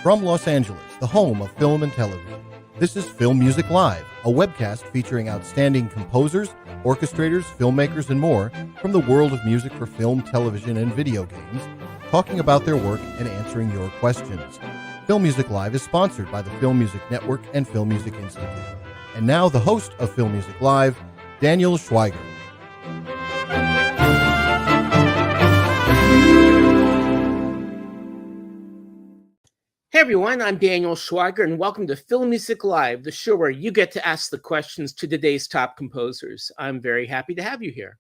From Los Angeles, the home of film and television, this is Film Music Live, a webcast featuring outstanding composers, orchestrators, filmmakers, and more from the world of music for film, television, and video games, talking about their work and answering your questions. Film Music Live is sponsored by the Film Music Network and Film Music Institute. And now the host of Film Music Live, Daniel Schweiger. Hey everyone, I'm Daniel Schweiger, and welcome to Film Music Live, the show where you get to ask the questions to today's top composers. I'm very happy to have you here.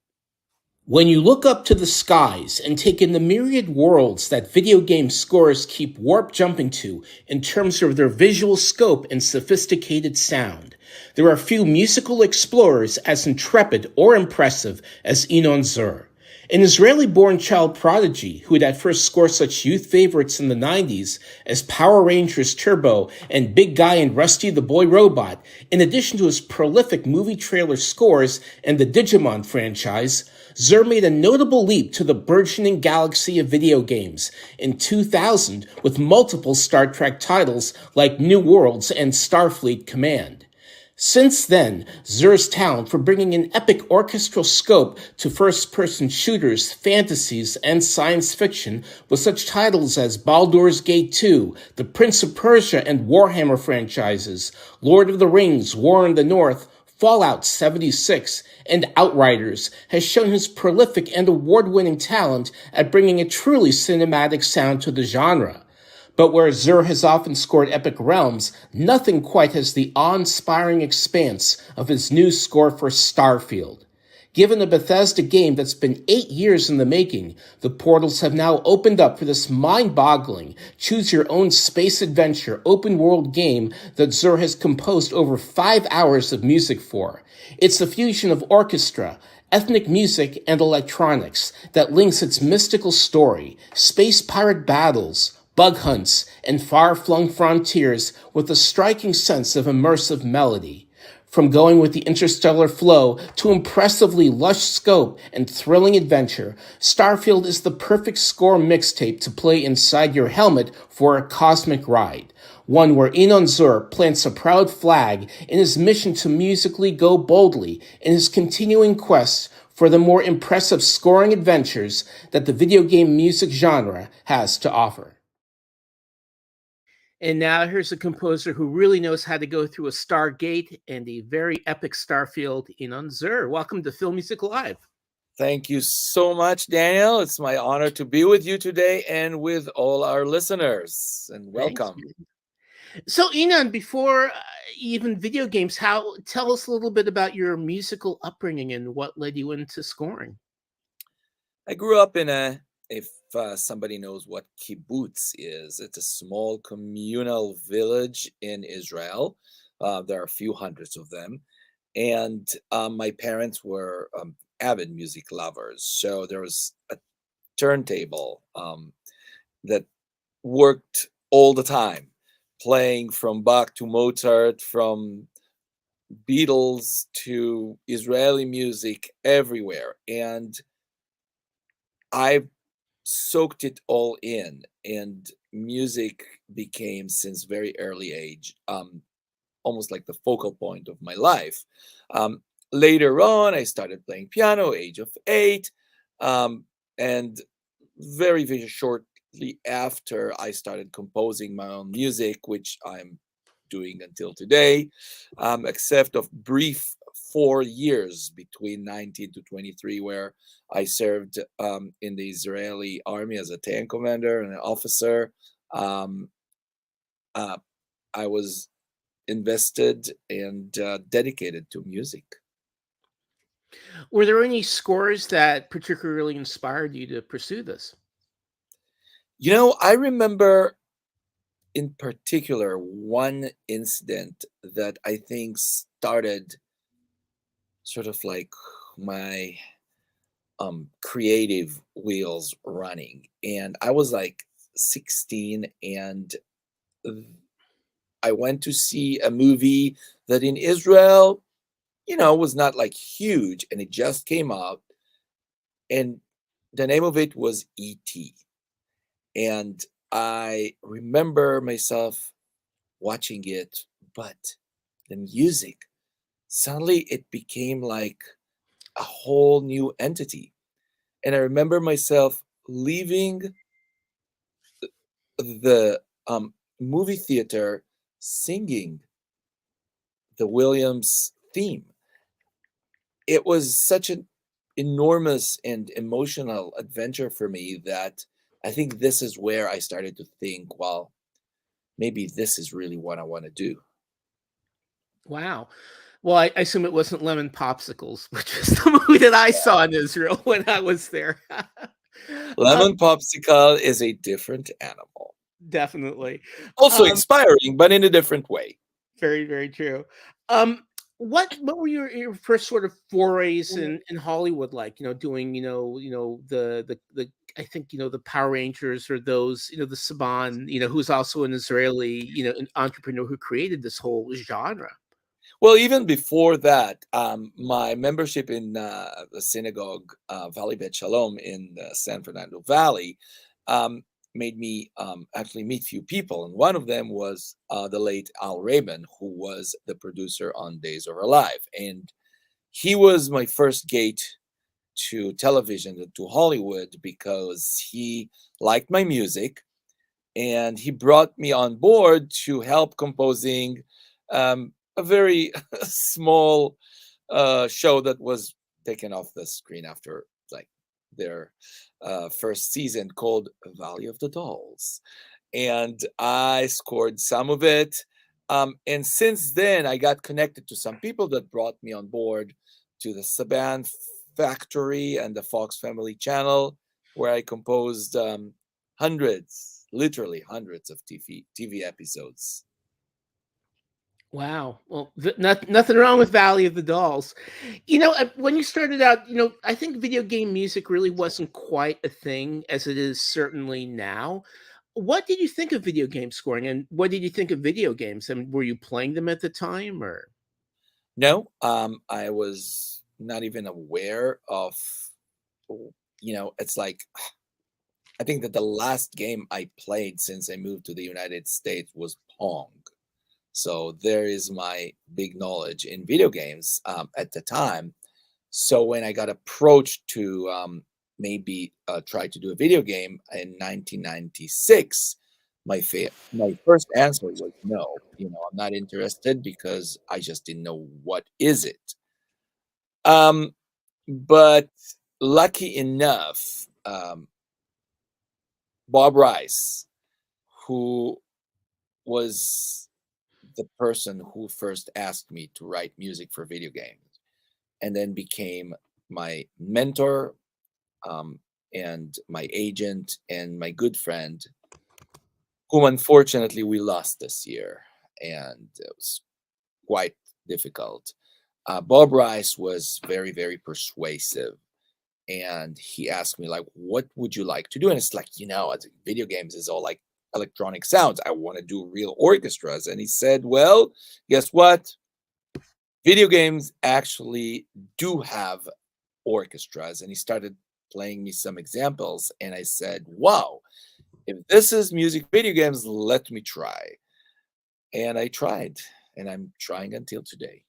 When you look up to the skies and take in the myriad worlds that video game scorers keep warp jumping to in terms of their visual scope and sophisticated sound, there are few musical explorers as intrepid or impressive as INON ZUR. An Israeli-born child prodigy who would at first score such youth favorites in the 90s as Power Rangers Turbo and Big Guy and Rusty the Boy Robot, in addition to his prolific movie trailer scores and the Digimon franchise, ZUR made a notable leap to the burgeoning galaxy of video games in 2000 with multiple Star Trek titles like New Worlds and Starfleet Command. Since then, ZUR's talent for bringing an epic orchestral scope to first-person shooters, fantasies, and science fiction with such titles as Baldur's Gate 2, the Prince of Persia and Warhammer franchises, Lord of the Rings, War in the North, Fallout 76, and Outriders, has shown his prolific and award-winning talent at bringing a truly cinematic sound to the genre. But where ZUR has often scored epic realms, nothing quite has the awe-inspiring expanse of his new score for STARFIELD. Given a Bethesda game that's been 8 years in the making, the portals have now opened up for this mind-boggling, choose-your-own space adventure open-world game that ZUR has composed over 5 hours of music for. It's a fusion of orchestra, ethnic music, and electronics that links its mystical story, space pirate battles, bug hunts, and far-flung frontiers with a striking sense of immersive melody. From going with the interstellar flow to impressively lush scope and thrilling adventure, STARFIELD is the perfect score mixtape to play inside your helmet for a cosmic ride. One where INON ZUR plants a proud flag in his mission to musically go boldly in his continuing quest for the more impressive scoring adventures that the video game music genre has to offer. And now here's a composer who really knows how to go through a Stargate and a very epic Starfield, INON ZUR. Welcome to Film Music Live. Thank you so much, Daniel. It's my honor to be with you today and with all our listeners. And welcome. Thanks. So, INON, before even video games, tell us a little bit about your musical upbringing and what led you into scoring. I grew up in if somebody knows what kibbutz is, it's a small communal village in Israel. There are a few hundreds of them. And my parents were avid music lovers. So there was a turntable that worked all the time, playing from Bach to Mozart, from Beatles to Israeli music everywhere. And I soaked it all in, and music became, since very early age, almost like the focal point of my life. Later on, I started playing piano, age of 8, and very, very shortly after, I started composing my own music, which I'm doing until today, except of brief 4 years between 19 to 23, where I served in the Israeli army as a tank commander and an officer. I was invested and dedicated to music. Were there any scores that particularly inspired you to pursue this? You know, I remember in particular one incident that I think started sort of like my creative wheels running. And I was like 16, and I went to see a movie that in Israel, was not like huge, and it just came out. And the name of it was E.T. And I remember myself watching it, but the music, suddenly it became like a whole new entity. And I remember myself leaving the movie theater singing the Williams theme. It was such an enormous and emotional adventure for me that I think this is where I started to think, well, maybe this is really what I want to do. Wow. Well, I assume it wasn't Lemon Popsicles, which is the movie that I saw in Israel when I was there. Lemon Popsicle is a different animal. Definitely. Also Um, inspiring, but in a different way. Very, very true. Um, what were your first sort of forays in Hollywood like? Doing the I think the Power Rangers or those the Saban who's also an Israeli an entrepreneur who created this whole genre. Well, even before that, my membership in the synagogue, Valley Bet Shalom in the San Fernando Valley, um, made me actually meet few people. And one of them was the late Al Rabin, who was the producer on Days of Our Life. And he was my first gate to television and to Hollywood because he liked my music and he brought me on board to help composing a very small show that was taken off the screen after like their first season called Valley of the Dolls, and I scored some of it. And since then, I got connected to some people that brought me on board to the Saban Factory and the Fox Family Channel, where I composed hundreds, literally hundreds of TV episodes. Wow. Well, nothing wrong with Valley of the Dolls. When you started out, I think video game music really wasn't quite a thing as it is certainly now. What did you think of video game scoring, and what did you think of video games? And were you playing them at the time, or? No, I was not even aware of, it's like, I think that the last game I played since I moved to the United States was Pong. So there is my big knowledge in video games at the time. So when I got approached to maybe try to do a video game in 1996, my first answer was no. I'm not interested because I just didn't know what is it. Um, but lucky enough, Bob Rice, who was the person who first asked me to write music for video games and then became my mentor, and my agent and my good friend, whom unfortunately we lost this year. And it was quite difficult. Bob Rice was very, very persuasive. And he asked me, like, what would you like to do? And it's like, I think video games is all like electronic sounds. I want to do real orchestras. And he said, well, guess what? Video games actually do have orchestras. And he started playing me some examples. And I said, wow, if this is music video games, let me try. And I tried, and I'm trying until today.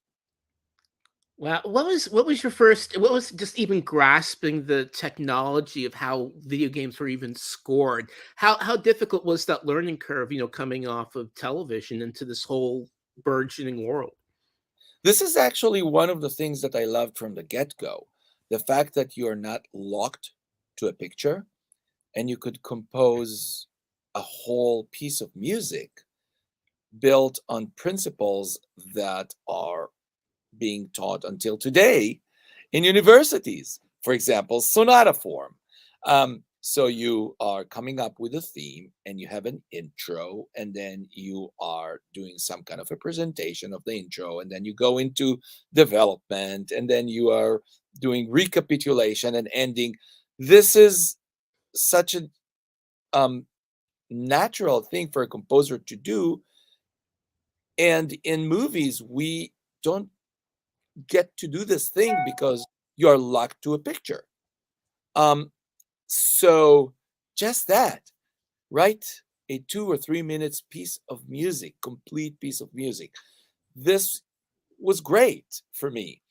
Wow. What was your first? What was just even grasping the technology of how video games were even scored? How difficult was that learning curve? Coming off of television into this whole burgeoning world. This is actually one of the things that I loved from the get-go. The fact that you are not locked to a picture and you could compose a whole piece of music built on principles that are being taught until today in universities. For example, sonata form. So you are coming up with a theme and you have an intro, and then you are doing some kind of a presentation of the intro, and then you go into development, and then you are doing recapitulation and ending. This is such a natural thing for a composer to do. And in movies, we don't get to do this thing because you are locked to a picture. So just that, right? a 2 or 3 minutes piece of music, complete piece of music. This was great for me.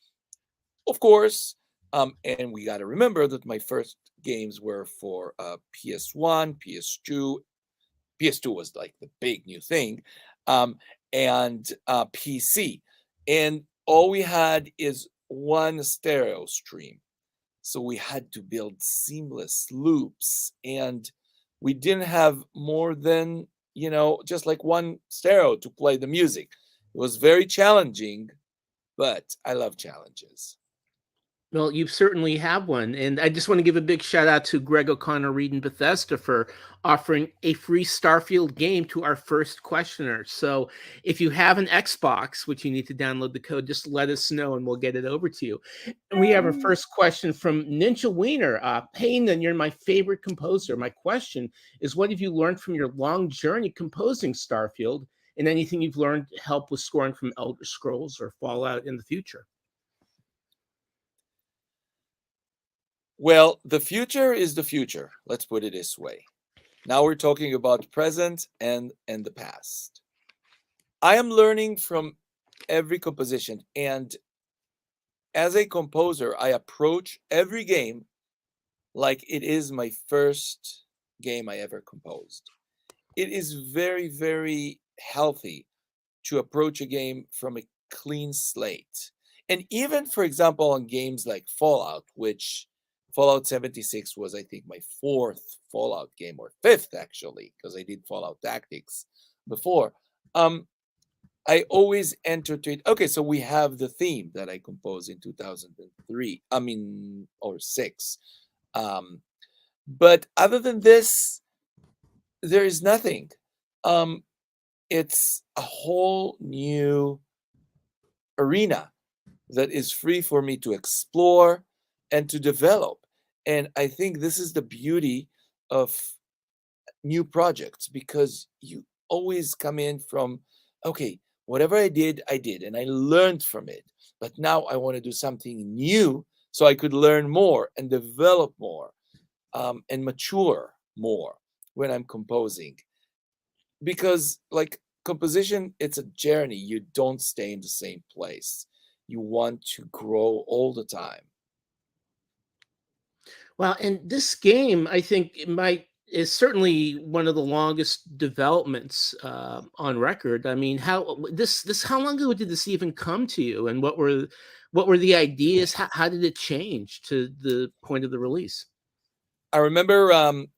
Of course, and we got to remember that my first games were for PS1, PS2. PS2 was like the big new thing, and PC. And all we had is one stereo stream. So we had to build seamless loops, and we didn't have more than, just like one stereo to play the music. It was very challenging, but I love challenges. Well, you certainly have one. And I just want to give a big shout out to Greg O'Connor, Reed, and Bethesda for offering a free Starfield game to our first questioner. So if you have an Xbox, which you need to download the code, just let us know and we'll get it over to you. And we have our first question from Ninja Wiener. Hey, Nan, you're my favorite composer. My question is, what have you learned from your long journey composing Starfield, and anything you've learned to help with scoring from Elder Scrolls or Fallout in the future? Well, the future is the future. Let's put it this way. Now we're talking about present and the past. I am learning from every composition, and as a composer, I approach every game like it is my first game I ever composed. It is very, very healthy to approach a game from a clean slate. And even, for example, on games like Fallout, which Fallout 76 was, I think, my fourth Fallout game, or fifth, actually, because I did Fallout Tactics before. I always entertain. Okay, so we have the theme that I composed in 2003. Or six. But other than this, there is nothing. It's a whole new arena that is free for me to explore and to develop. And I think this is the beauty of new projects, because you always come in from, okay, whatever I did, and I learned from it. But now I want to do something new so I could learn more and develop more, and mature more when I'm composing. Because, like, composition, it's a journey. You don't stay in the same place. You want to grow all the time. Well, and this game, I think it might is certainly one of the longest developments on record. I mean, how long ago did this even come to you, and what were the ideas? How did it change to the point of the release? I remember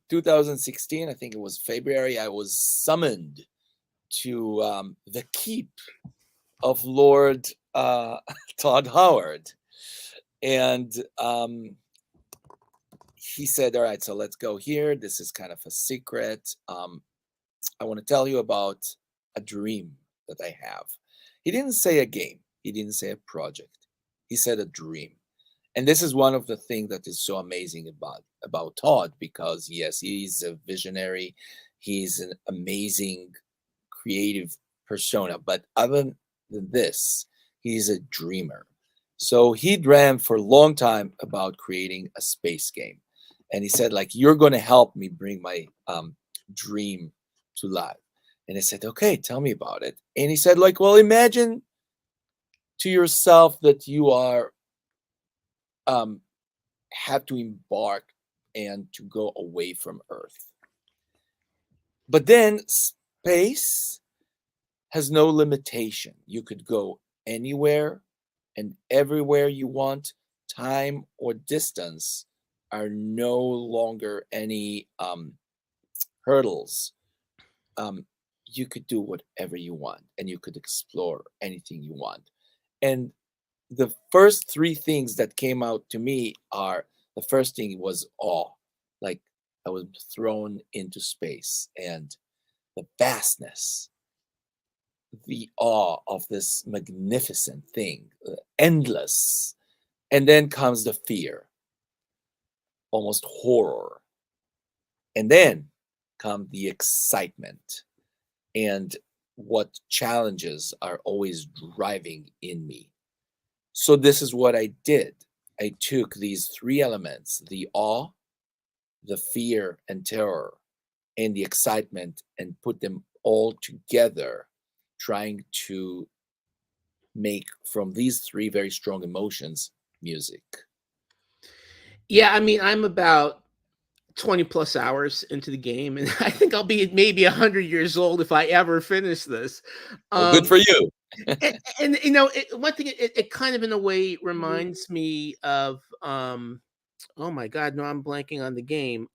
2016, I think it was February, I was summoned to the keep of Lord Todd Howard. And he said, all right, so let's go here. This is kind of a secret. I want to tell you about a dream that I have. He didn't say a game. He didn't say a project. He said a dream. And this is one of the things that is so amazing about Todd, because yes, he's a visionary. He's an amazing creative persona. But other than this, he's a dreamer. So he dreamt for a long time about creating a space game. And he said, like, you're going to help me bring my dream to life. And I said, okay, tell me about it. And he said, like, well, imagine to yourself that you are have to embark and to go away from Earth. But then space has no limitation. You could go anywhere and everywhere you want. Time or distance are no longer any hurdles. You could do whatever you want, and you could explore anything you want. And the first three things that came out to me are, the first thing was awe. Like, I was thrown into space, and the vastness, the awe of this magnificent thing, endless. And then comes the fear, almost horror. And then come the excitement and what challenges are always driving in me. So this is what I did. I took these three elements, the awe, the fear, and terror, and the excitement and put them all together, trying to make from these three very strong emotions music. Yeah, I mean, I'm about 20 plus hours into the game, and I think I'll be maybe 100 years old if I ever finish this. Well, good Um, for you. and one thing it kind of in a way reminds me of oh my god, no, I'm blanking on the game.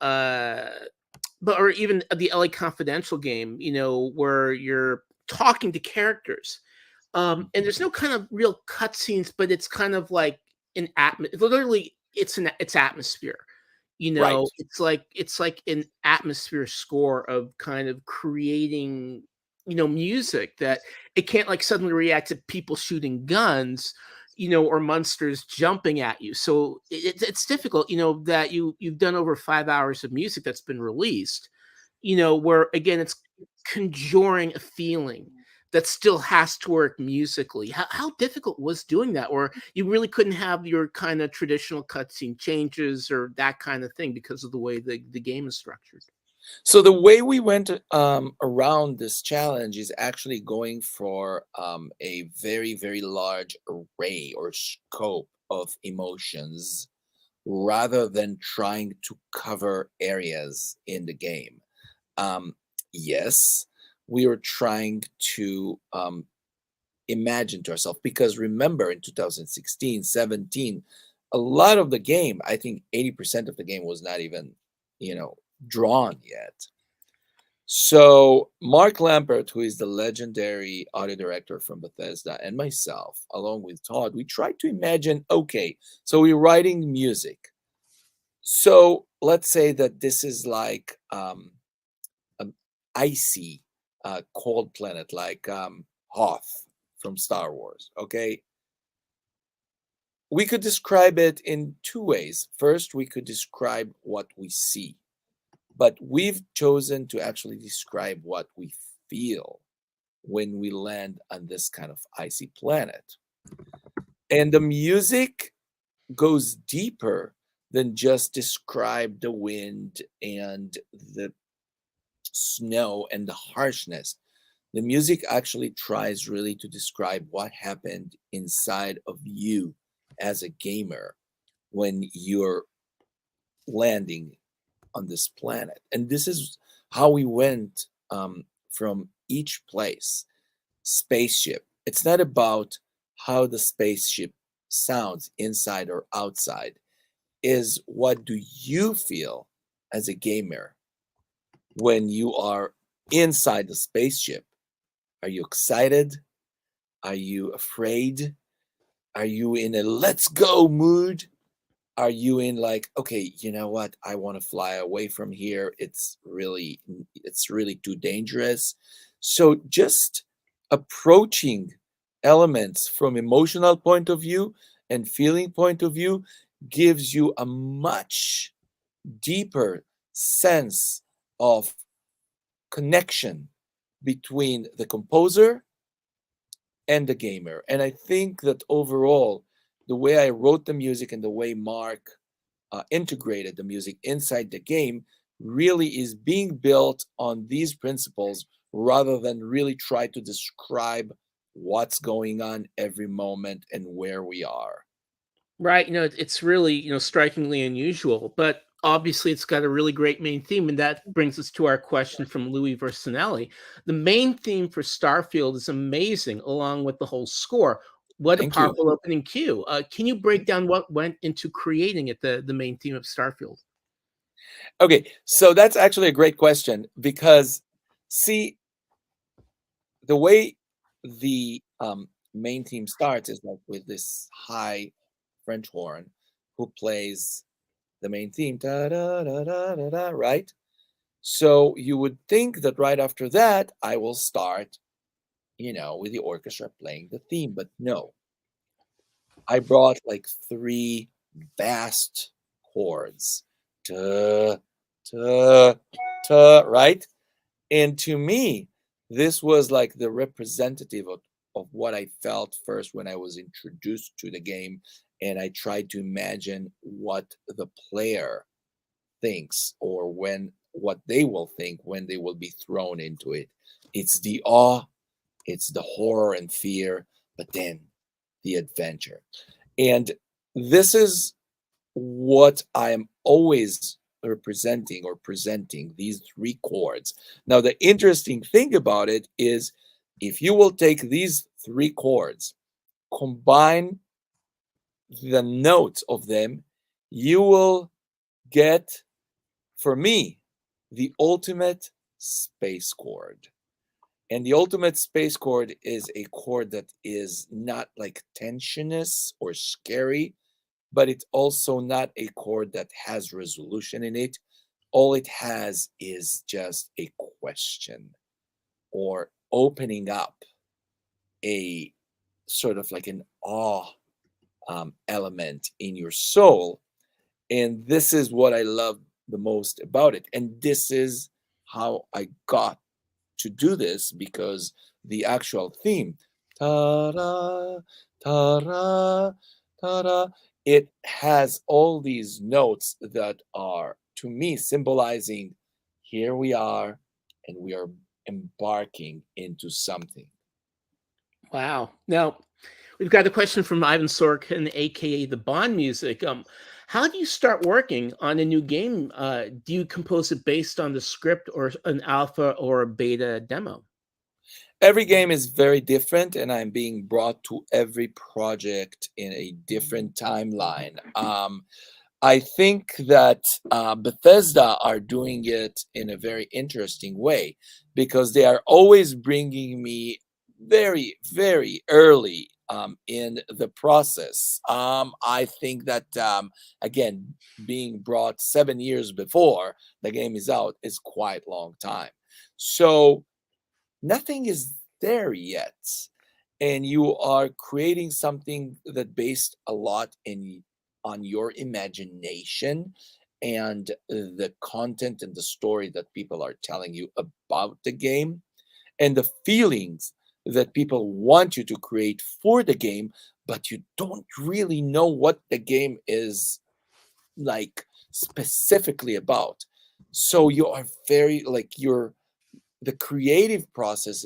But or even the LA Confidential game, where you're talking to characters. And there's no kind of real cutscenes, but it's kind of like an literally it's atmosphere. Right. It's like an atmosphere score of kind of creating, music that it can't like suddenly react to people shooting guns, or monsters jumping at you. So it's difficult, that you've done over 5 hours of music that's been released, where again it's conjuring a feeling that still has to work musically. How difficult was doing that? Or you really couldn't have your kind of traditional cutscene changes or that kind of thing because of the way the game is structured? So the way we went around this challenge is actually going for a very, very large array or scope of emotions rather than trying to cover areas in the game. Um, yes, we were trying to imagine to ourselves because remember in 2016, 17, a lot of the game, I think 80% of the game was not even, drawn yet. So Mark Lampert, who is the legendary audio director from Bethesda, and myself, along with Todd, we tried to imagine, okay, so we're writing music. So let's say that this is like an icy, cold planet, like Hoth from Star Wars. Okay, we could describe it in two ways. First, we could describe what we see, but we've chosen to actually describe what we feel when we land on this kind of icy planet. And the music goes deeper than just describe the wind and the snow and the harshness. The music actually tries really to describe what happened inside of you as a gamer when you're landing on this planet. And this is how we went from each place. Spaceship. It's not about how the spaceship sounds inside or outside. Is what do you feel as a gamer when you are inside the spaceship? Are you excited? Are you afraid? Are you in a let's go mood? Are you in like, okay, you know what? I want to fly away from here. It's really too dangerous. So just approaching elements from emotional point of view and feeling point of view gives you a much deeper sense of connection between the composer and the gamer. And I think that overall, the way I wrote the music and the way Mark integrated the music inside the game really is being built on these principles rather than really try to describe what's going on every moment and where we are. Right. It's really, strikingly unusual, but obviously it's got a really great main theme. And that brings us to our question from Louis Versinelli. The main theme for Starfield is amazing, along with the whole score. What a Thank you. powerful opening cue. Can you break down what went into creating it, the main theme of Starfield? Okay, so that's actually a great question because, see, the way the main theme starts is like with this high French horn who plays the main theme, da, da, da, da, da, da, right? So you would think that right after that, I will start, with the orchestra playing the theme, but no. I brought like three vast chords, da, da, da, right? And to me, this was like the representative of what I felt first when I was introduced to the game. And I tried to imagine what the player thinks or when what they will think when they will be thrown into it. It's the awe, it's the horror and fear, but then the adventure. And this is what I am always representing or presenting, these three chords. Now, the interesting thing about it is if you will take these three chords, combine the notes of them, you will get, for me, the ultimate space chord. And the ultimate space chord is a chord that is not like tensionous or scary, but it's also not a chord that has resolution in it. All it has is just a question or opening up a sort of like an awe element in your soul. And this is what I love the most about it. And this is how I got to do this, because the actual theme, ta-da, ta-da, ta-da, it has all these notes that are, to me, symbolizing here we are and we are embarking into something. Wow. Now, we've got a question from Ivan Sorkin, aka the Bond Music. How do you start working on a new game? Do you compose it based on the script or an alpha or a beta demo? Every game is very different, and I'm being brought to every project in a different timeline. I think that Bethesda are doing it in a very interesting way, because they are always bringing me very, very early in the process. I think that, again, being brought 7 years before the game is out is quite long time. So nothing is there yet, and you are creating something that based a lot in on your imagination and the content and the story that people are telling you about the game and the feelings that people want you to create for the game, but you don't really know what the game is like specifically about. So you are very like you're the creative process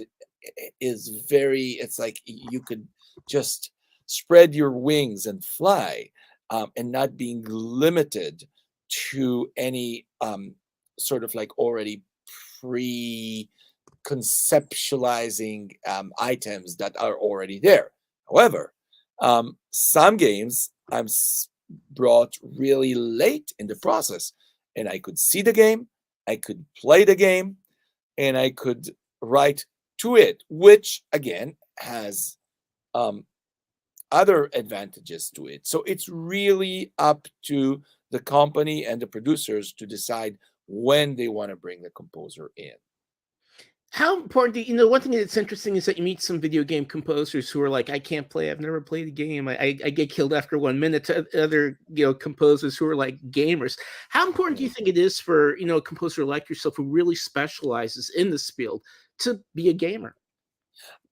is very, it's like you could just spread your wings and fly, and not being limited to any sort of like already pre conceptualizing items that are already there. However, some games brought really late in the process, and I could see the game, I could play the game, and I could write to it, which again has um, other advantages to it. So it's really up to the company and the producers to decide when they want to bring the composer in. How important, one thing that's interesting is that you meet some video game composers who are like, I can't play, I've never played a game. I get killed after 1 minute, to other, composers who are like gamers. How important do you Mm. think it is for, a composer like yourself who really specializes in this field to be a gamer?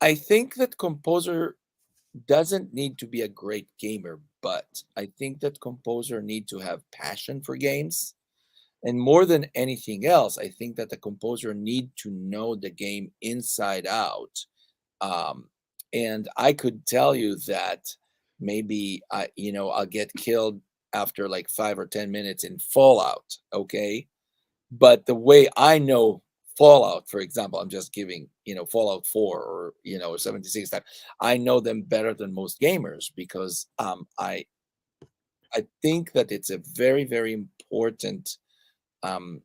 I think that composer doesn't need to be a great gamer, but I think that composer need to have passion for games. And more than anything else, I think that the composer need to know the game inside out. Um, and I could tell you that maybe I'll get killed after like 5 or 10 minutes in Fallout. Okay, but the way I know Fallout, for example, I'm just giving Fallout 4 or 76 type. I know them better than most gamers, because I think that it's a very, very important um,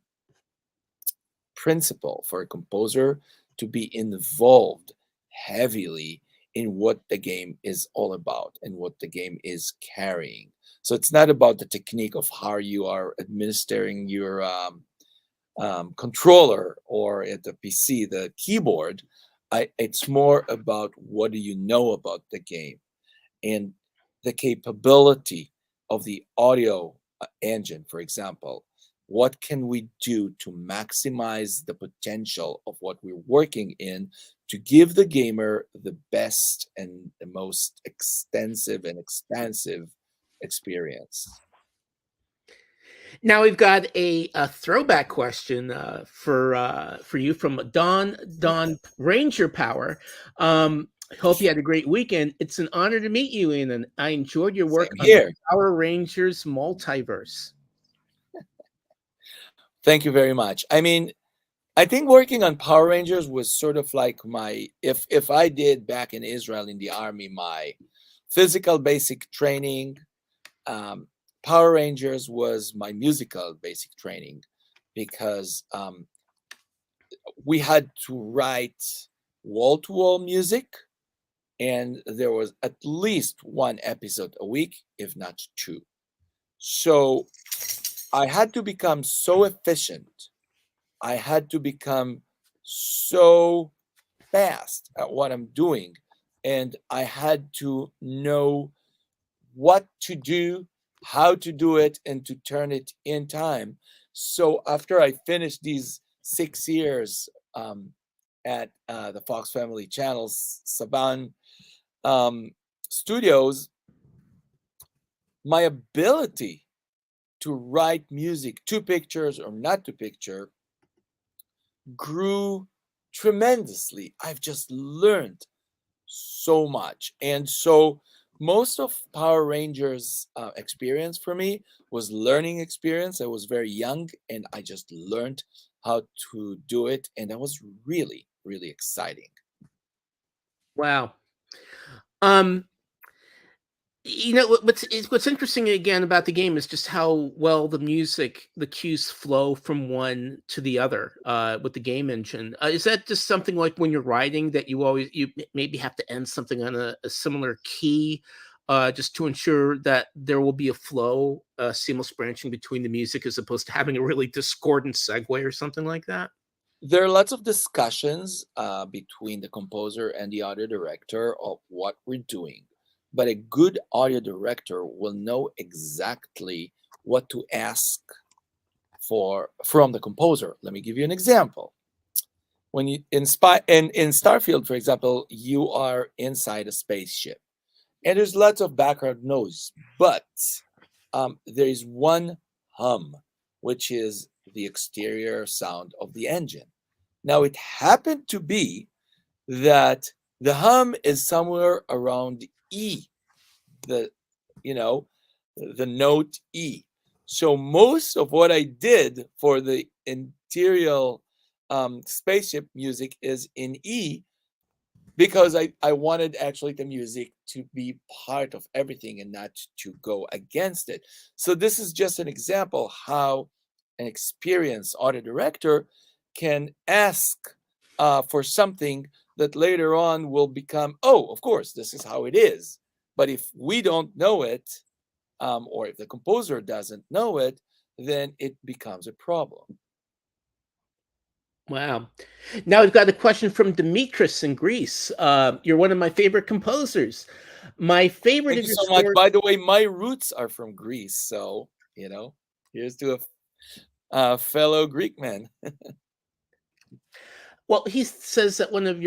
principle for a composer to be involved heavily in what the game is all about and what the game is carrying. So it's not about the technique of how you are administering your controller, or at the PC, the keyboard. It's more about what do you know about the game and the capability of the audio engine, for example. What can we do to maximize the potential of what we're working in to give the gamer the best and the most extensive and expansive experience? Now we've got a throwback question for you from Don Ranger Power. Hope you had a great weekend. It's an honor to meet you, Ian, and I enjoyed your work Same on the here. Power Rangers multiverse. Thank you very much. I mean, I think working on Power Rangers was sort of like my, if I did back in Israel in the army, my physical basic training, Power Rangers was my musical basic training, because we had to write wall-to-wall music, and there was at least one episode a week, if not two. So I had to become so efficient. I had to become so fast at what I'm doing. And I had to know what to do, how to do it, and to turn it in time. So after I finished these 6 years at the Fox Family Channel's Saban studios, my ability to write music to pictures or not to picture grew tremendously. I've just learned so much. And so most of Power Rangers experience for me was learning experience. I was very young and I just learned how to do it. And that was really, really exciting. Wow. What's interesting again about the game is just how well the cues flow from one to the other with the game engine. Is that just something like when you're writing that you maybe have to end something on a similar key, just to ensure that there will be a flow, seamless branching between the music, as opposed to having a really discordant segue or something like that? There are lots of discussions between the composer and the audio director of what we're doing, but a good audio director will know exactly what to ask for from the composer. Let me give you an example. When you in Starfield, for example, you are inside a spaceship, and there's lots of background noise, but there is one hum, which is the exterior sound of the engine. Now, it happened to be that the hum is somewhere around E, the you know, the note E. So most of what I did for the interior spaceship music is in E, because I wanted actually the music to be part of everything and not to go against it. So this is just an example how an experienced audio director can ask for something that later on will become, oh, of course, this is how it is. But if we don't know it, or if the composer doesn't know it, then it becomes a problem. Wow. Now we've got a question from Demetris in Greece. You're one of my favorite composers. My favorite Thank of you your so much. scores. By the way, my roots are from Greece, so here's to a fellow Greek man. Well, he says that one of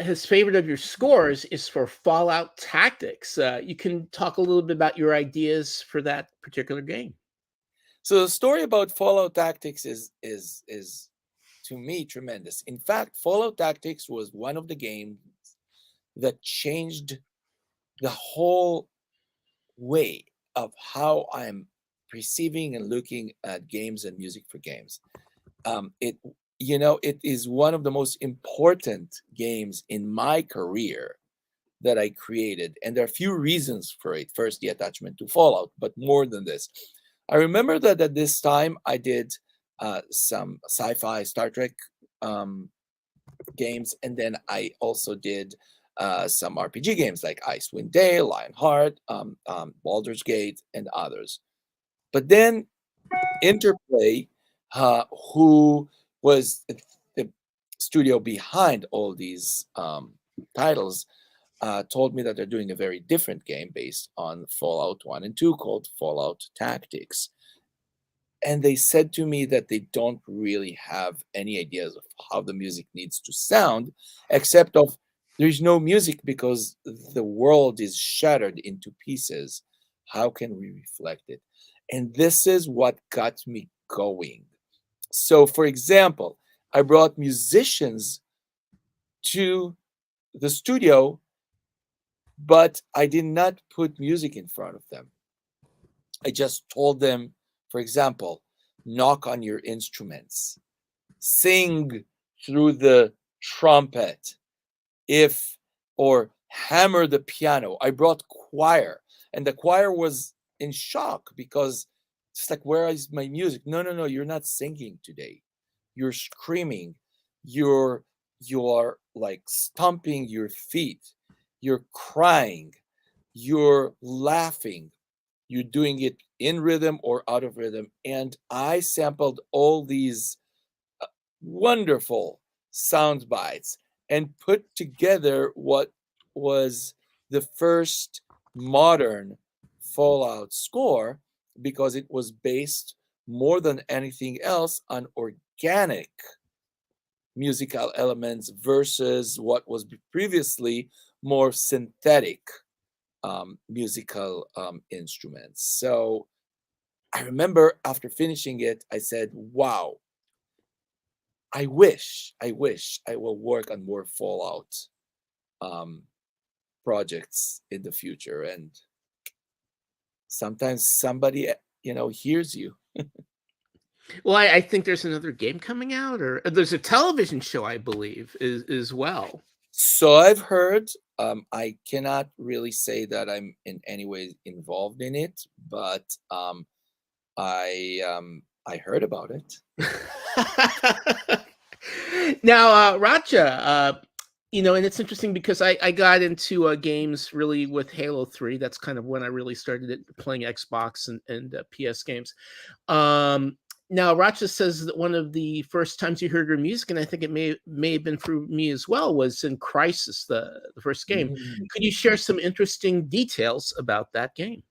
his favorite of your scores is for Fallout Tactics. You can talk a little bit about your ideas for that particular game. So the story about Fallout Tactics is to me tremendous. In fact, Fallout Tactics was one of the games that changed the whole way of how I'm perceiving and looking at games and music for games. It is one of the most important games in my career that I created, and there are a few reasons for it. First, the attachment to Fallout, but more than this, I remember that at this time I did some sci-fi Star Trek games, and then I also did some RPG games like Icewind Dale, Lionheart, Baldur's Gate, and others. But then Interplay, who was the studio behind all these titles, told me that they're doing a very different game based on Fallout 1 and 2 called Fallout Tactics. And they said to me that they don't really have any ideas of how the music needs to sound, except of there's no music because the world is shattered into pieces. How can we reflect it? And this is what got me going. So, for example, I brought musicians to the studio, but I did not put music in front of them. I just told them, for example, knock on your instruments, sing through the trumpet, if or hammer the piano. I brought choir, and the choir was in shock because it's like, where is my music? No, no, no, you're not singing today. You're screaming. You're like stomping your feet. You're crying. You're laughing. You're doing it in rhythm or out of rhythm. And I sampled all these wonderful sound bites and put together what was the first modern Fallout score, because it was based more than anything else on organic musical elements versus what was previously more synthetic musical instruments. So I remember after finishing it, I said, wow, I wish I will work on more Fallout um, projects in the future. And sometimes somebody, hears you. Well, I think there's another game coming out, or there's a television show, I believe, is as well. So I've heard. I cannot really say that I'm in any way involved in it, but I heard about it. Now, Raja, and it's interesting because I got into games really with Halo 3. That's kind of when I really started playing Xbox and PS games. Now, Racha says that one of the first times you heard her music, and I think it may have been for me as well, was in Crisis, the first game. Mm. Could you share some interesting details about that game?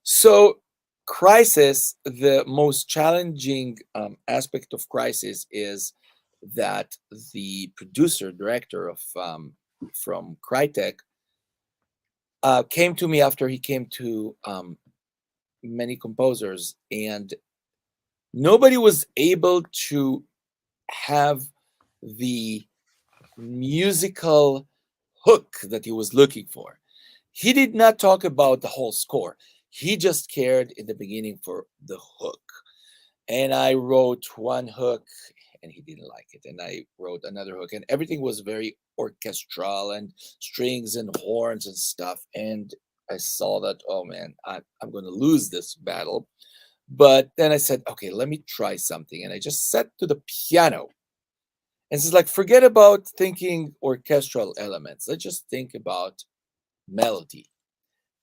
So, Crisis, the most challenging aspect of Crisis is that the producer director of from Crytek came to me after he came to many composers, and nobody was able to have the musical hook that he was looking for. He did not talk about the whole score. He just cared in the beginning for the hook. And I wrote one hook and he didn't like it. And I wrote another hook, and everything was very orchestral and strings and horns and stuff. And I saw that, oh man, I'm going to lose this battle. But then I said, okay, let me try something. And I just sat to the piano. And it's like, forget about thinking orchestral elements. Let's just think about melody.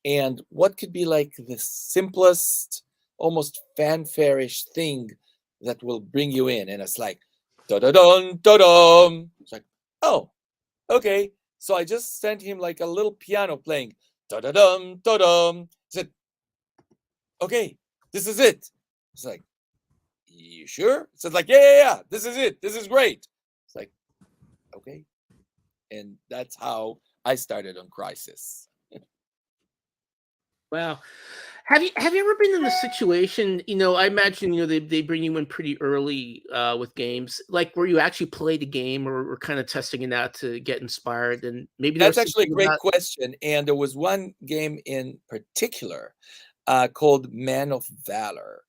And what could be like the simplest, almost fanfare-ish thing that will bring you in? And it's like, da-da-dun, da-dum. It's like, oh, okay. So I just sent him like a little piano playing, da-da-dum, da-dum. He said, okay, this is it. It's like, you sure? It said like, yeah, this is it. This is great. It's like, okay. And that's how I started on Crisis. Wow. Have you ever been in the situation, I imagine, they bring you in pretty early with games, like where you actually played a game or kind of testing it out to get inspired, and maybe That's actually a great question. And there was one game in particular called Man of Valor.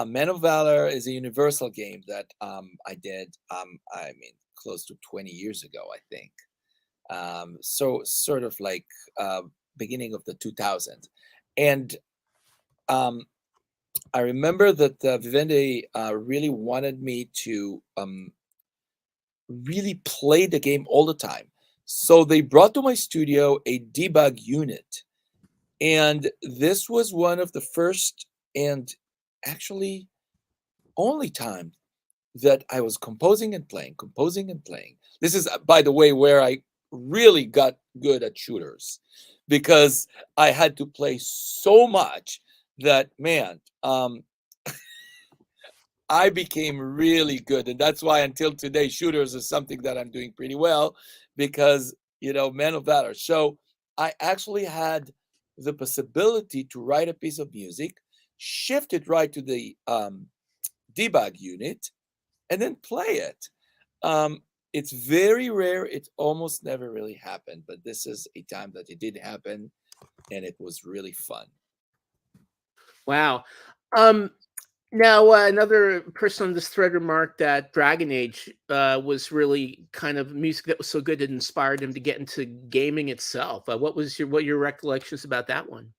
Man of Valor is a universal game that I did, close to 20 years ago, I think. So sort of like beginning of the 2000s. And I remember that Vivendi really wanted me to really play the game all the time. So they brought to my studio a debug unit. And this was one of the first and actually only time that I was composing and playing. This is, by the way, where I really got good at shooters, because I had to play so much that, man, I became really good. And that's why until today, shooters is something that I'm doing pretty well, because, Man of Valor. So I actually had the possibility to write a piece of music, shift it right to the debug unit, and then play it. It's very rare. It almost never really happened, but this is a time that it did happen, and it was really fun. Wow. Um, Now, another person on this thread remarked that Dragon Age was really kind of music that was so good it inspired him to get into gaming itself. What your recollections about that one?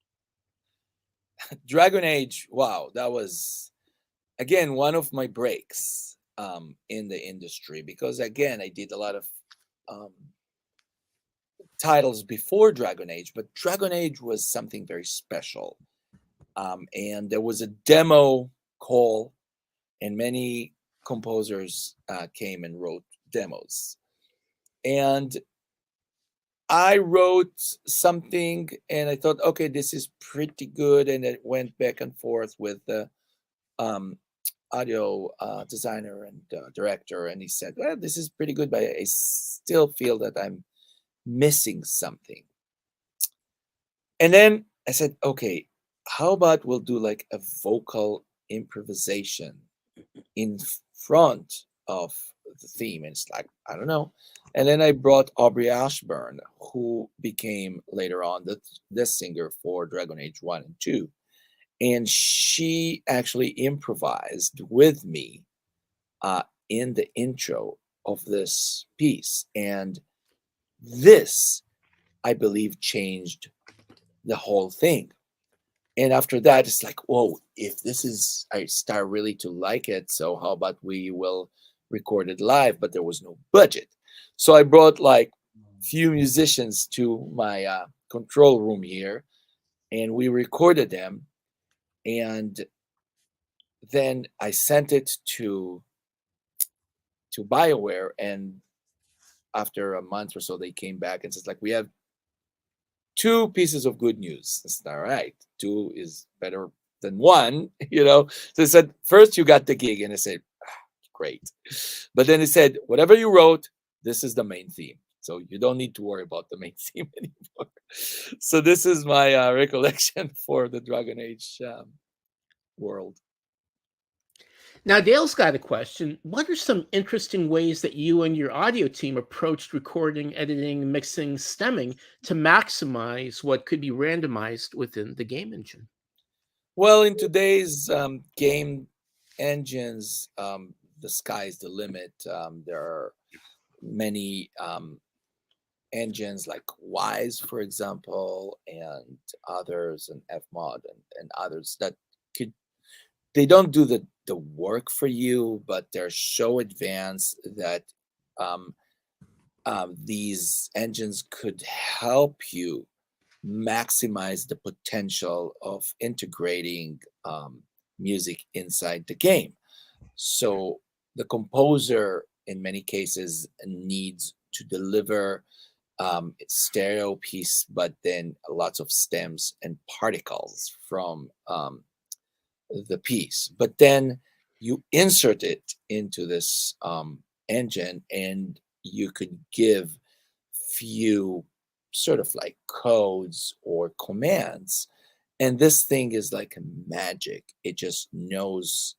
Dragon Age, wow, that was again one of my breaks in the industry, because again I did a lot of um, titles before Dragon Age, but Dragon Age was something very special. And there was a demo call, and many composers came and wrote demos. And I wrote something, and I thought, okay, this is pretty good. And it went back and forth with the um, audio designer and director, and he said, well, this is pretty good, but I still feel that I'm missing something. And then I said, okay, how about we'll do like a vocal improvisation in front of the theme? And it's like, I don't know. And then I brought Aubrey Ashburn, who became later on the singer for Dragon Age 1 and 2. And she actually improvised with me in the intro of this piece. And this, I believe, changed the whole thing. And after that, it's like, whoa, if this is, I start really to like it. So how about we will record it live? But there was no budget. So I brought like few musicians to my control room here, and we recorded them. And then I sent it to BioWare, and after a month or so, they came back and says, like, we have two pieces of good news. It's all right. Two is better than one, you know. So they said, first you got the gig, and I said, great. But then they said, whatever you wrote, this is the main theme. So you don't need to worry about the main theme anymore. So this is my recollection for the Dragon Age world. Now, Dale's got a question. What are some interesting ways that you and your audio team approached recording, editing, mixing, stemming to maximize what could be randomized within the game engine? Well, in today's game engines, the sky's the limit. There are many engines like Wise, for example, and others, and Fmod and others that could, they don't do the work for you, but they're so advanced that these engines could help you maximize the potential of integrating music inside the game. So the composer, in many cases, needs to deliver stereo piece, but then lots of stems and particles from the piece. But then you insert it into this engine, and you could give few sort of like codes or commands, and this thing is like magic. It just knows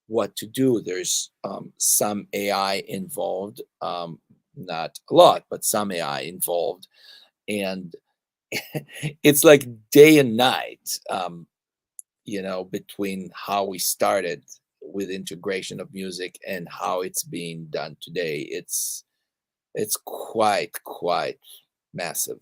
what to do. There's some AI involved, not a lot, but some AI involved, and it's like day and night, you know, between how we started with integration of music and how it's being done today. It's quite massive.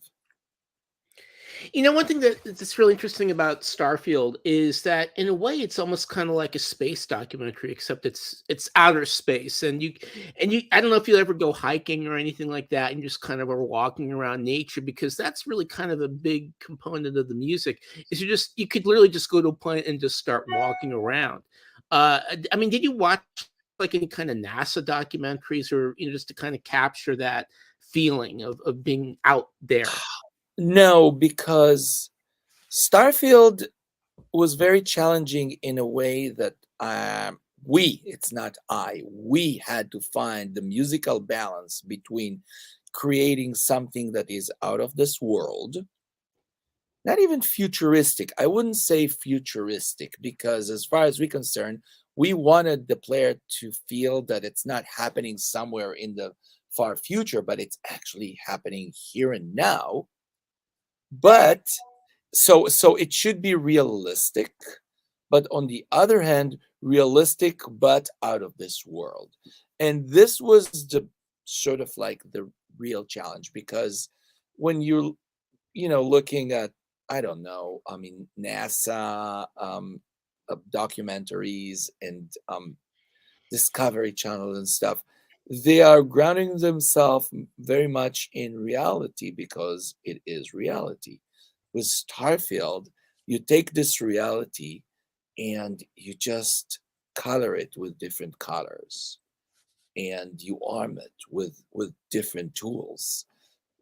You know, one thing that's really interesting about Starfield is that in a way it's almost kind of like a space documentary, except it's outer space. And you I don't know if you'll ever go hiking or anything like that, and just kind of are walking around nature, because that's really kind of a big component of the music. Is you could literally just go to a point and just start walking around. I mean, did you watch like any kind of NASA documentaries, or just to kind of capture that feeling of being out there? No, because Starfield was very challenging in a way that it's not we had to find the musical balance between creating something that is out of this world not even futuristic. I wouldn't say futuristic, because as far as we're concerned, we wanted the player to feel that it's not happening somewhere in the far future, but it's actually happening here and now. But so it should be realistic, but on the other hand, realistic but out of this world. And this was the sort of like the real challenge, because when you're looking at, I don't know, I mean, NASA documentaries and Discovery Channel and stuff, they are grounding themselves very much in reality, because it is reality. With Starfield, you take this reality and you just color it with different colors, and you arm it with different tools,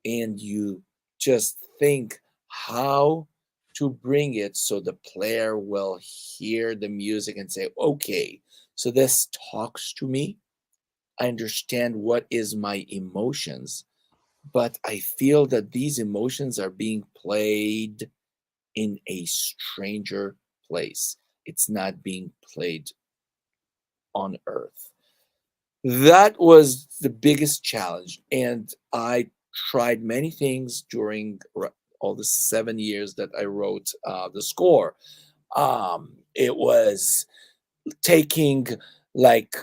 and you just think how to bring it so the player will hear the music and say, okay, so this talks to me. I understand what is my emotions, but I feel that these emotions are being played in a stranger place. It's not being played on Earth. That was the biggest challenge. And I tried many things during all the 7 years that I wrote the score. It was taking like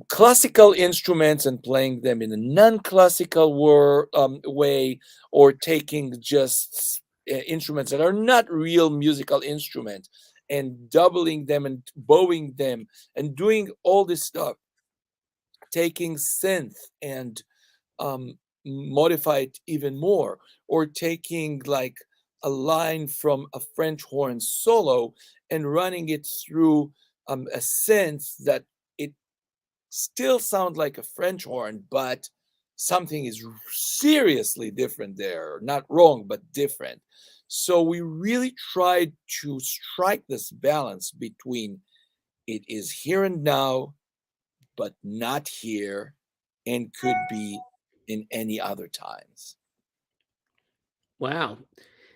classical instruments and playing them in a non-classical way, or taking just instruments that are not real musical instruments and doubling them and bowing them and doing all this stuff, taking synth and modify it even more, or taking like a line from a French horn solo and running it through a synth that it still sounds like a French horn, but something is seriously different there. Not wrong, but different. So we really tried to strike this balance between it is here and now, but not here, and could be in any other times. Wow.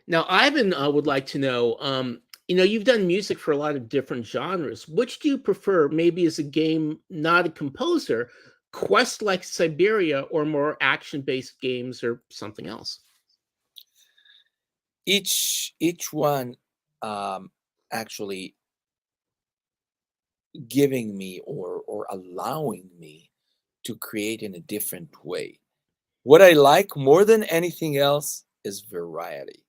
Now, Ivan would like to know, you've done music for a lot of different genres. Which do you prefer, maybe as a game, not a composer, Quest like Siberia, or more action-based games, or something else? Each one actually giving me or allowing me to create in a different way. What I like more than anything else is variety,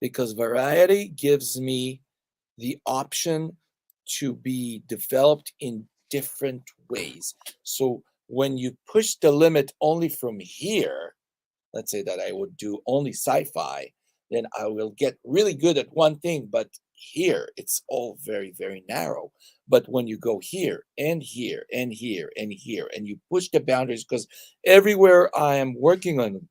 because variety gives me the option to be developed in different ways. So when you push the limit only from here, let's say that I would do only sci-fi, then I will get really good at one thing, but here it's all very, very narrow. But when you go here and here and here and here, and you push the boundaries, because everywhere I am working on,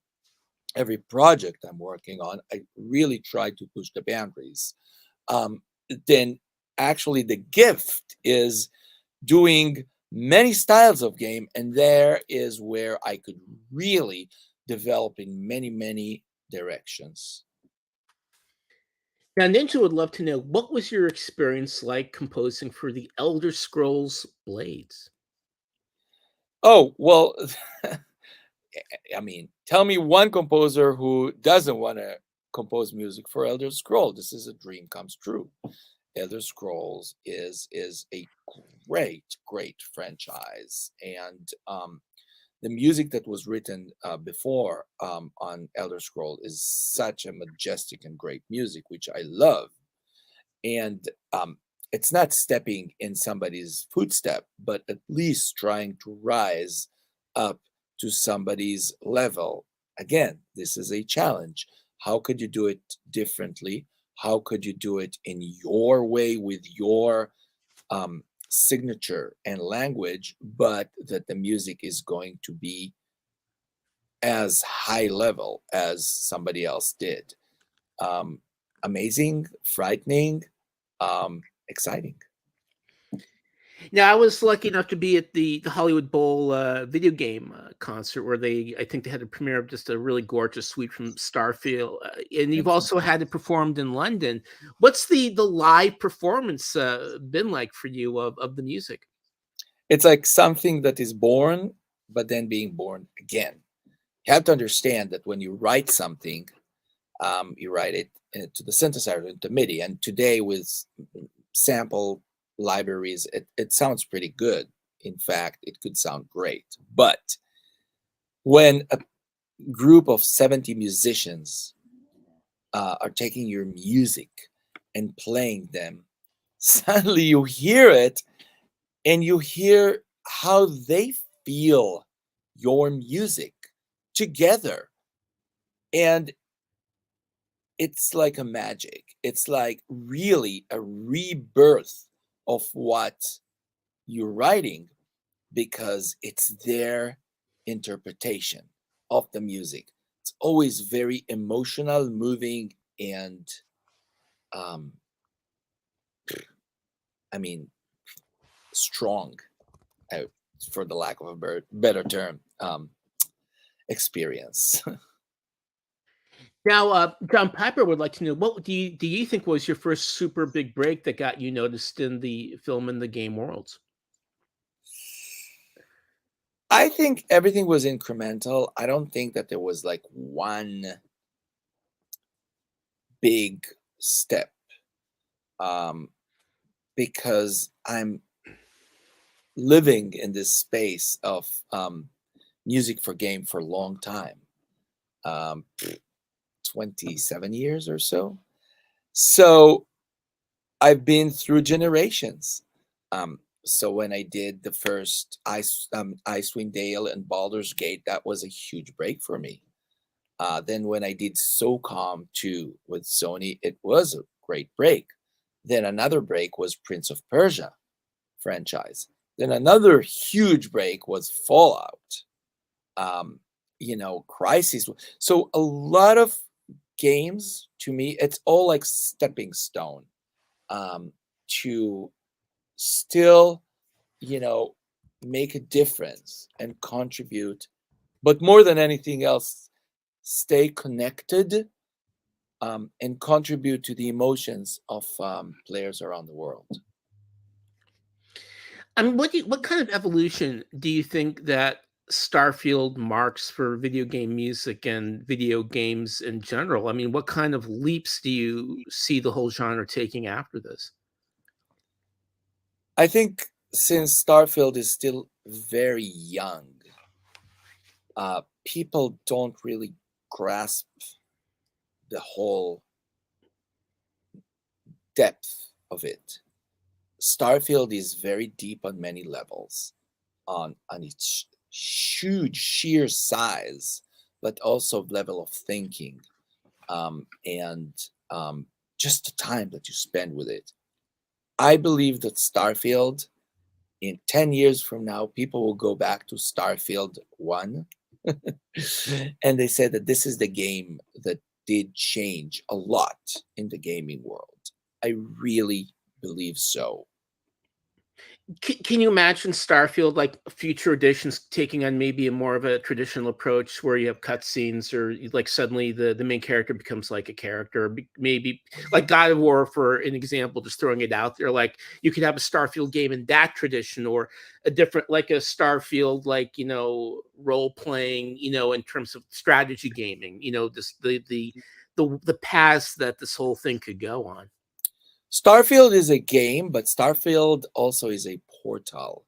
every project I'm working on, I really try to push the boundaries. Um, then actually the gift is doing many styles of game, and there is where I could really develop in many, many directions. Now, Ninja would love to know, what was your experience like composing for the Elder Scrolls Blades? Oh, well, I mean, tell me one composer who doesn't want to compose music for Elder Scroll. This is a dream comes true. Elder Scrolls is a great franchise, and the music that was written before on Elder Scroll is such a majestic and great music, which I love. And it's not stepping in somebody's footstep, but at least trying to rise up to somebody's level. Again, this is a challenge. How could you do it differently? How could you do it in your way with your signature and language, but that the music is going to be as high level as somebody else did? Um, Amazing, frightening, exciting. Now, I was lucky enough to be at the Hollywood Bowl video game concert where I think they had a premiere of just a really gorgeous suite from Starfield, and you've also had it performed in London. What's the live performance been like for you of the music? It's like something that is born, but then being born again. You have to understand that when you write something, you write it to the synthesizer, into MIDI, and today with sample libraries, it sounds pretty good. In fact, it could sound great. But when a group of 70 musicians are taking your music and playing them, suddenly you hear it and you hear how they feel your music together. And it's like a magic. It's like really a rebirth of what you're writing because it's their interpretation of the music. It's always very emotional, moving, and um, I mean, strong, uh, for the lack of a better term, experience. Now, John Piper would like to know, what do you think was your first super big break that got you noticed in the film and the game worlds? I think everything was incremental. I don't think that there was like one big step, um, because I'm living in this space of music for game for a long time, um, 27 years or so. So I've been through generations. So when I did the first Icewind Dale and Baldur's Gate, that was a huge break for me. Then when I did SOCOM 2 with Sony, it was a great break. Then another break was Prince of Persia franchise. Then another huge break was Fallout. Crisis. So a lot of games to me, it's all like stepping stone to still, you know, make a difference and contribute. But more than anything else, stay connected and contribute to the emotions of players around the world. I mean, what kind of evolution do you think that Starfield marks for video game music and video games in general? I mean, what kind of leaps do you see the whole genre taking after this? I think since Starfield is still very young, people don't really grasp the whole depth of it. Starfield is very deep on many levels, on its huge sheer size, but also level of thinking, and just the time that you spend with it. I believe that Starfield, in 10 years from now, people will go back to Starfield 1 and they said that this is the game that did change a lot in the gaming world. I really believe so. Can you imagine Starfield, like future editions, taking on maybe a more of a traditional approach where you have cutscenes, or like suddenly the main character becomes like a character, maybe like God of War, for an example, just throwing it out there. Like you could have a Starfield game in that tradition, or a different, like a Starfield, like role playing, in terms of strategy gaming. This the paths that this whole thing could go on. Starfield is a game, but Starfield also is a portal.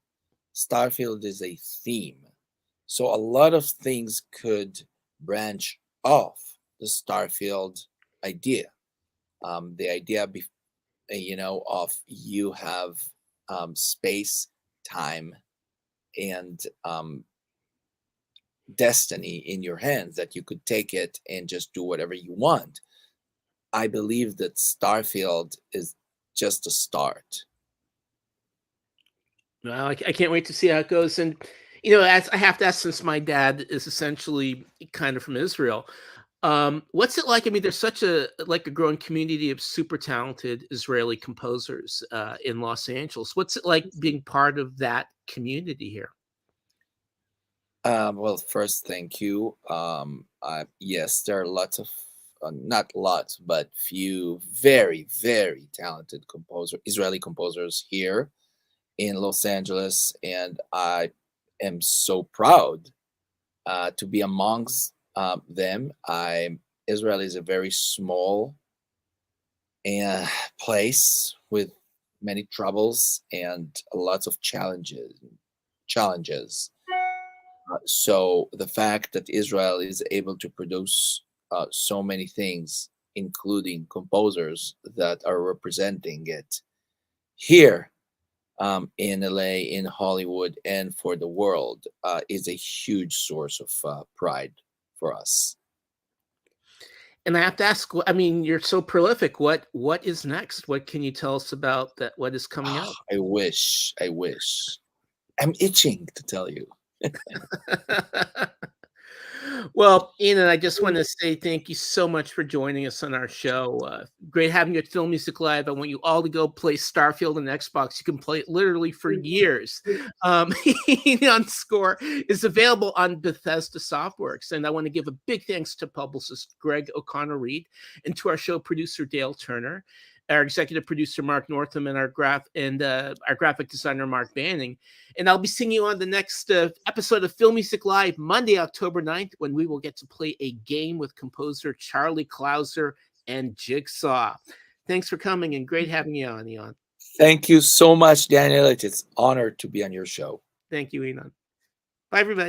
Starfield is a theme. So a lot of things could branch off the Starfield idea. The idea, of you have space, time, and destiny in your hands, that you could take it and just do whatever you want. I believe that Starfield is just a start. Well, I can't wait to see how it goes. And as I have to ask, since my dad is essentially kind of from Israel, What's it like? I mean, there's such a growing community of super talented Israeli composers in Los Angeles. What's it like being part of that community here? Well, first, thank you. Yes, there are lots of, not lots, but few very, very talented Israeli composers here in Los Angeles, and I am so proud to be amongst them. Israel is a very small place with many troubles and lots of challenges. So the fact that Israel is able to produce so many things, including composers that are representing it here in LA, in Hollywood, and for the world, is a huge source of pride for us. And I have to ask, I mean, you're so prolific. What is next? What can you tell us about that? What is coming out? I wish. I'm itching to tell you. Well, Ian, I just want to say thank you so much for joining us on our show. Great having you at Film Music Live. I want you all to go play STARFIELD on Xbox. You can play it literally for years. INON ZUR is available on Bethesda Softworks. And I want to give a big thanks to publicist Greg O'Connor-Reed and to our show producer Dale Turner, our executive producer Mark Northam, and our graphic designer Mark Banning. And I'll be seeing you on the next episode of Film Music Live, Monday, October 9th, when we will get to play a game with composer Charlie Clouser and Jigsaw. Thanks for coming, and great having you on, Ian. Thank you so much, Daniel. It's an honor to be on your show. Thank you, Ian. Bye, everybody.